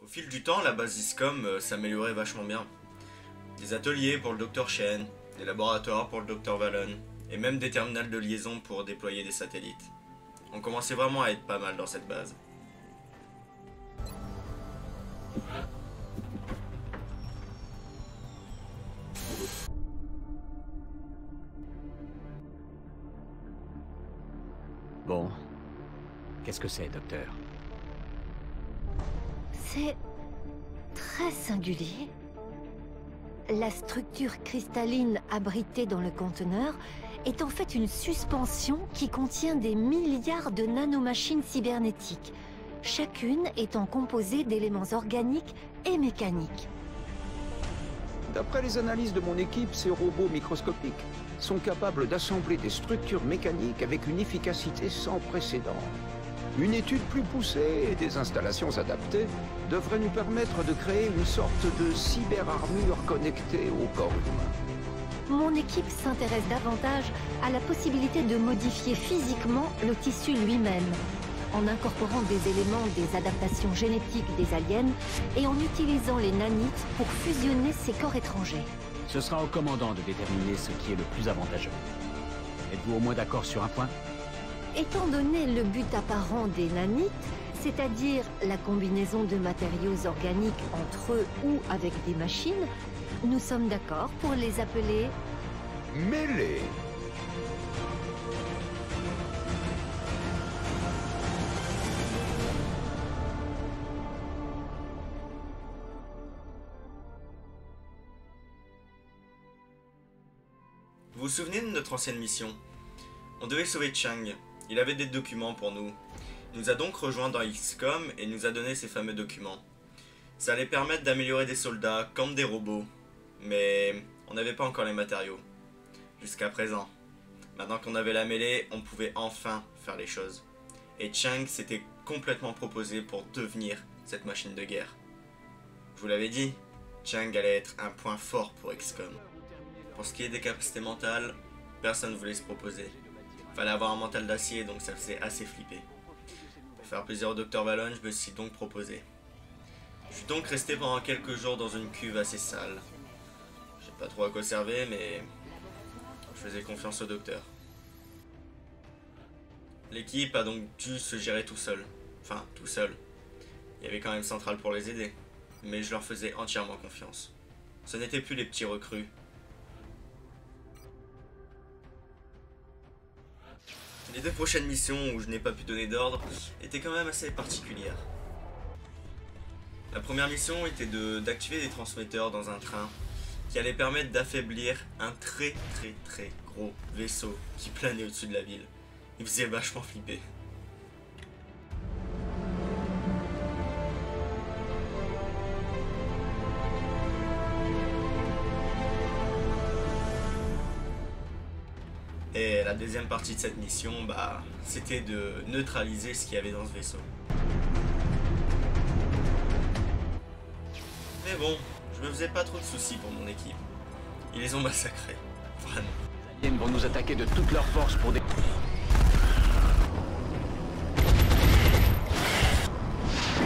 fil du temps, la base XCOM s'améliorait vachement bien. Des ateliers pour le Dr Shen, des laboratoires pour le Dr Vallon, et même des terminals de liaison pour déployer des satellites. On commençait vraiment à être pas mal dans cette base. Bon. Qu'est-ce que c'est, docteur? C'est très singulier. La structure cristalline abritée dans le conteneur est en fait une suspension qui contient des milliards de nanomachines cybernétiques, chacune étant composée d'éléments organiques et mécaniques. D'après les analyses de mon équipe, ces robots microscopiques sont capables d'assembler des structures mécaniques avec une efficacité sans précédent. Une étude plus poussée et des installations adaptées devraient nous permettre de créer une sorte de cyberarmure connectée au corps humain. Mon équipe s'intéresse davantage à la possibilité de modifier physiquement le tissu lui-même, en incorporant des éléments des adaptations génétiques des aliens et en utilisant les nanites pour fusionner ces corps étrangers. Ce sera au commandant de déterminer ce qui est le plus avantageux. Êtes-vous au moins d'accord sur un point? Étant donné le but apparent des nanites, c'est-à-dire la combinaison de matériaux organiques entre eux ou avec des machines, nous sommes d'accord pour les appeler... Mêlés. Vous vous souvenez de notre ancienne mission? On devait sauver Chang. Il avait des documents pour nous. Il nous a donc rejoints dans XCOM et nous a donné ces fameux documents. Ça allait permettre d'améliorer des soldats comme des robots. Mais on n'avait pas encore les matériaux. Jusqu'à présent. Maintenant qu'on avait la mêlée, on pouvait enfin faire les choses. Et Chang s'était complètement proposé pour devenir cette machine de guerre. Je vous l'avais dit, Chang allait être un point fort pour XCOM. Pour ce qui est des capacités mentales, personne ne voulait se proposer. Fallait avoir un mental d'acier, donc ça faisait assez flipper. Pour faire plaisir au Dr Vallon, je me suis donc proposé. Je suis donc resté pendant quelques jours dans une cuve assez sale. Je sais pas trop à quoi servir, mais je faisais confiance au docteur. L'équipe a donc dû se gérer tout seul. Enfin, tout seul. Il y avait quand même Central pour les aider, mais je leur faisais entièrement confiance. Ce n'étaient plus les petits recrues. Les deux prochaines missions où je n'ai pas pu donner d'ordre étaient quand même assez particulières. La première mission était d'activer des transmetteurs dans un train qui allait permettre d'affaiblir un très gros vaisseau qui planait au-dessus de la ville. Il faisait vachement flipper. Et la deuxième partie de cette mission, c'était de neutraliser ce qu'il y avait dans ce vaisseau. Mais bon, je me faisais pas trop de soucis pour mon équipe. Ils les ont massacrés, vraiment. Les aliens vont nous attaquer de toutes leurs forces pour des...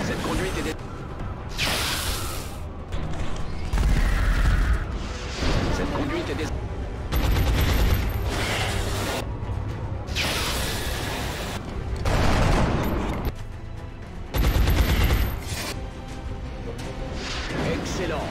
Cette conduite est... Cette conduite est... Excellent.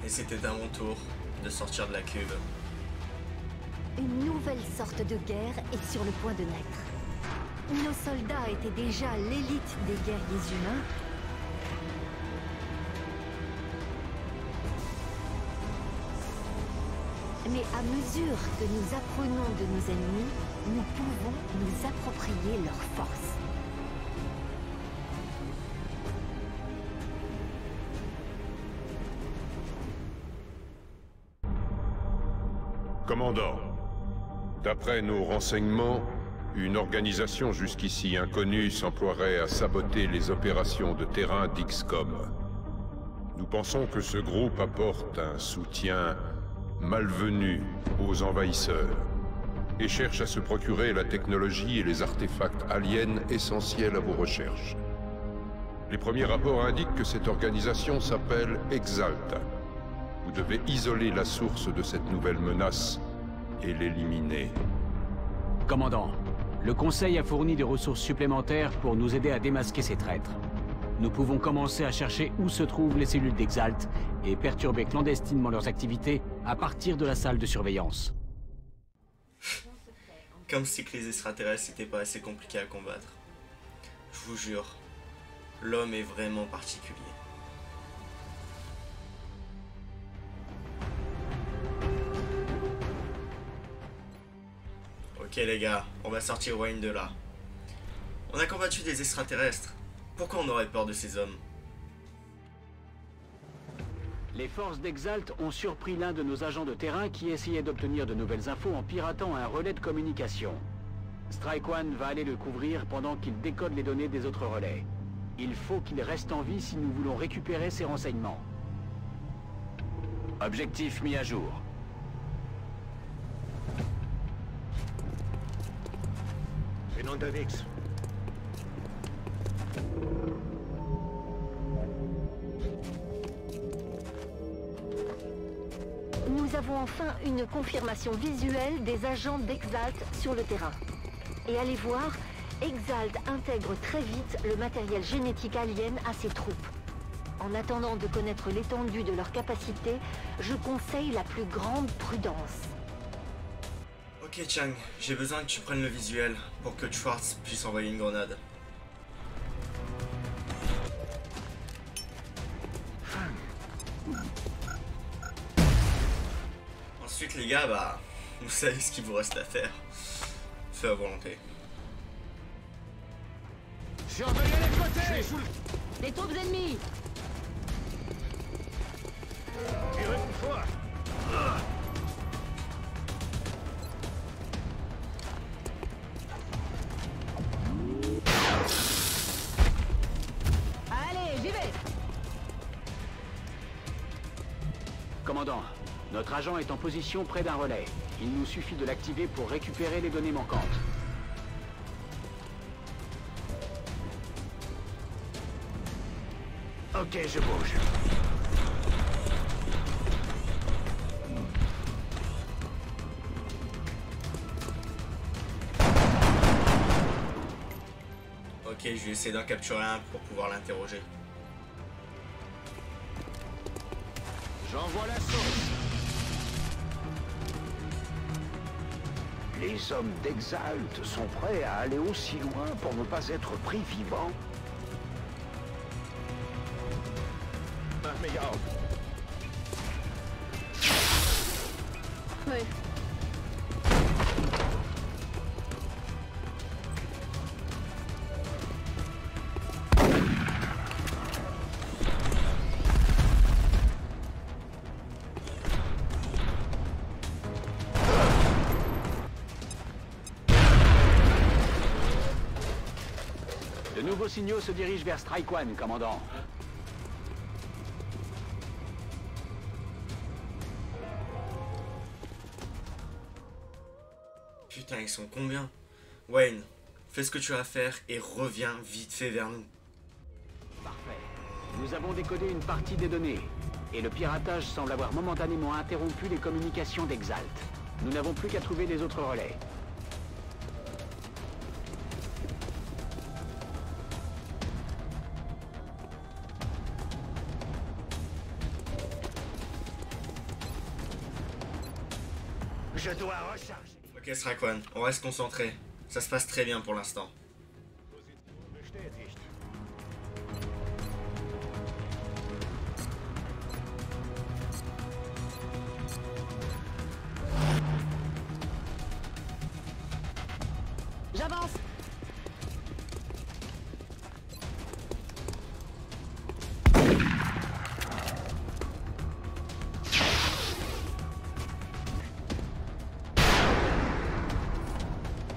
Et c'était à mon tour de sortir de la cuve. Une nouvelle sorte de guerre est sur le point de naître. Nos soldats étaient déjà l'élite des guerriers humains. Mais à mesure que nous apprenons de nos ennemis, nous pouvons nous approprier leurs forces. Commandant, d'après nos renseignements, une organisation jusqu'ici inconnue s'emploierait à saboter les opérations de terrain d'XCOM. Nous pensons que ce groupe apporte un soutien malvenu aux envahisseurs et cherche à se procurer la technologie et les artefacts aliens essentiels à vos recherches. Les premiers rapports indiquent que cette organisation s'appelle Exalt. Vous devez isoler la source de cette nouvelle menace et l'éliminer. Commandant, le Conseil a fourni des ressources supplémentaires pour nous aider à démasquer ces traîtres. Nous pouvons commencer à chercher où se trouvent les cellules d'Exalt et perturber clandestinement leurs activités à partir de la salle de surveillance. Comme si que les extraterrestres n'étaient pas assez compliqués à combattre. Je vous jure, l'homme est vraiment particulier. Ok les gars, on va sortir Wayne de là. On a combattu des extraterrestres. Pourquoi on aurait peur de ces hommes? Les forces d'Exalt ont surpris l'un de nos agents de terrain qui essayait d'obtenir de nouvelles infos en piratant un relais de communication. Strike One va aller le couvrir pendant qu'il décode les données des autres relais. Il faut qu'il reste en vie si nous voulons récupérer ces renseignements. Objectif mis à jour. Bin unterwegs. Nous avons enfin une confirmation visuelle des agents d'Exalt sur le terrain. Et allez voir, Exalt intègre très vite le matériel génétique alien à ses troupes. En attendant de connaître l'étendue de leurs capacités, je conseille la plus grande prudence. Ok Chang, j'ai besoin que tu prennes le visuel pour que Schwartz puisse envoyer une grenade. Ensuite les gars, bah, vous savez ce qu'il vous reste à faire. Feu à volonté. Surveillez les côtés! Les troupes ennemies! Tirez plus fort! Allez, j'y vais! Commandant, notre agent est en position près d'un relais. Il nous suffit de l'activer pour récupérer les données manquantes. Ok, je bouge. Ok, je vais essayer d'en capturer un pour pouvoir l'interroger. J'envoie la sauce. Les hommes d'Exalt sont prêts à aller aussi loin pour ne pas être pris vivants. Mach mich auf. Oui. De nouveaux signaux se dirigent vers Strike One, commandant. Putain, ils sont combien? Wayne, fais ce que tu as à faire et reviens vite fait vers nous. Parfait. Nous avons décodé une partie des données. Et le piratage semble avoir momentanément interrompu les communications d'Exalt. Nous n'avons plus qu'à trouver les autres relais. Je dois recharger. Ok Strike One, on reste concentré. Ça se passe très bien pour l'instant. Bestätigt. J'avance!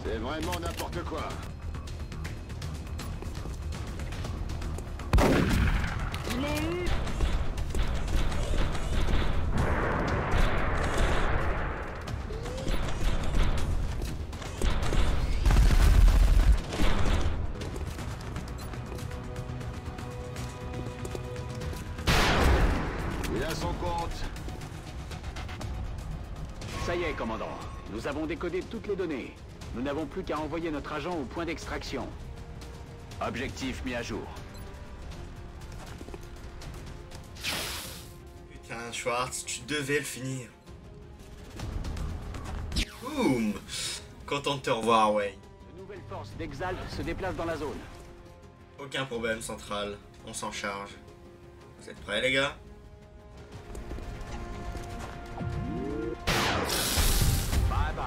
C'est vraiment n'importe quoi. Je l'ai eu! Ça y est, commandant. Nous avons décodé toutes les données. Nous n'avons plus qu'à envoyer notre agent au point d'extraction. Objectif mis à jour. Putain, Schwartz, tu devais le finir. Boum! Content de te revoir, Wayne. De nouvelles forces d'Exalt se déplacent dans la zone. Aucun problème, Central. On s'en charge. Vous êtes prêts, les gars? Bye bye.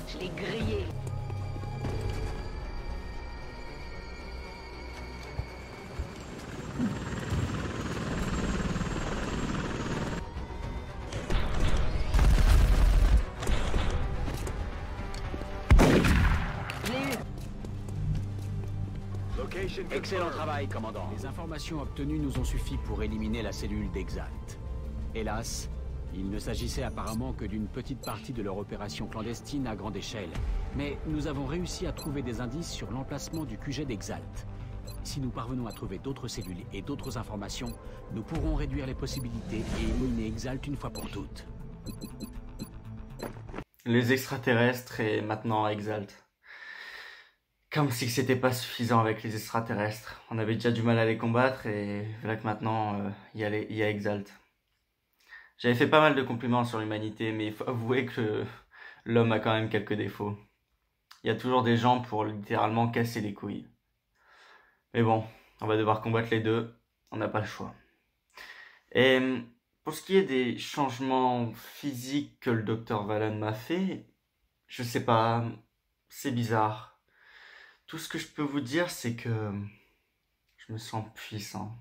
Je l'ai grillé. Excellent travail, commandant. Les informations obtenues nous ont suffi pour éliminer la cellule d'Exalt. Hélas, il ne s'agissait apparemment que d'une petite partie de leur opération clandestine à grande échelle. Mais nous avons réussi à trouver des indices sur l'emplacement du QG d'Exalt. Si nous parvenons à trouver d'autres cellules et d'autres informations, nous pourrons réduire les possibilités et éliminer Exalt une fois pour toutes. Les extraterrestres et maintenant Exalt. Comme si c'était pas suffisant avec les extraterrestres. On avait déjà du mal à les combattre et voilà que maintenant il y a Exalt. J'avais fait pas mal de compliments sur l'humanité, mais il faut avouer que l'homme a quand même quelques défauts. Il y a toujours des gens pour littéralement casser les couilles. Mais bon, on va devoir combattre les deux, on n'a pas le choix. Et pour ce qui est des changements physiques que le Dr. Vallon m'a fait, je sais pas, c'est bizarre. Tout ce que je peux vous dire, c'est que je me sens puissant.